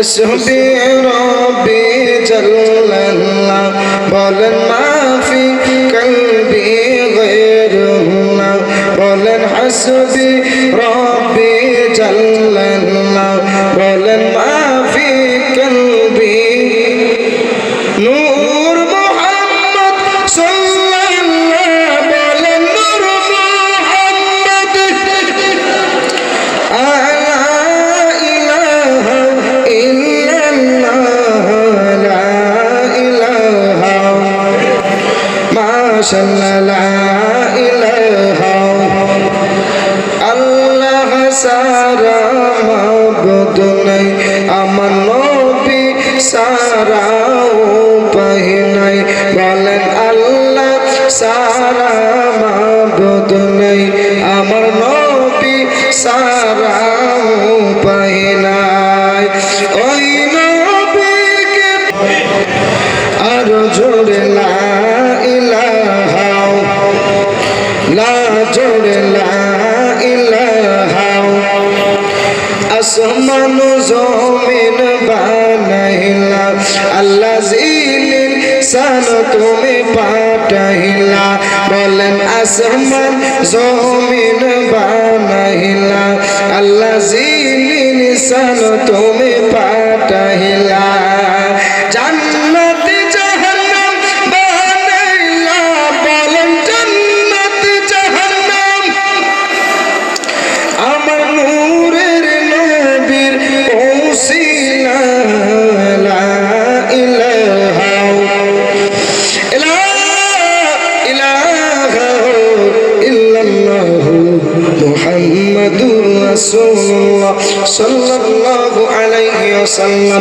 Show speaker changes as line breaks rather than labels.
হাসবি রব্বি জাল্লাল্লাহ বলেন মাফি কলবি গায়রুল্লাহ বলেন হাসবি রব্বি জাল্লাল্লাহ বলেন মাফি কলবি নূর মুহাম্মদ সাল্লাল্লাহ বলেন নূর মুহাম্মদ মাশাআল্লাহ লা ইলাহা আল্লাহ সারা মাবুদ নাই আমার নবী সারা উপায় নাই বলেন আল্লাহ সারা মাবুদ নাই আমার নবী সারা উপায় নাই ওই নবীকে আরো জোরে লা লা জোড়ে লা ইলাহা আসমান জমিন বানাইলা আল্লাহ জিলিন সান তুমি পাঠাইলা বলেন আসমান জমিন বানাইলা আল্লাহ জিলিন সান তুমি পাঠাইলা জান্নাত জাহান্নাম বানাইলা বলেন জান্নাত জাহান্নাম আমার নূরের নবীর ওসিলা লা ইলাহা ইলাহা ইল্লাল্লাহ মুহাম্মাদুর রাসূলুল্লাহ সাল্লাল্লাহু আলাইহি ওয়াসাল্লাম।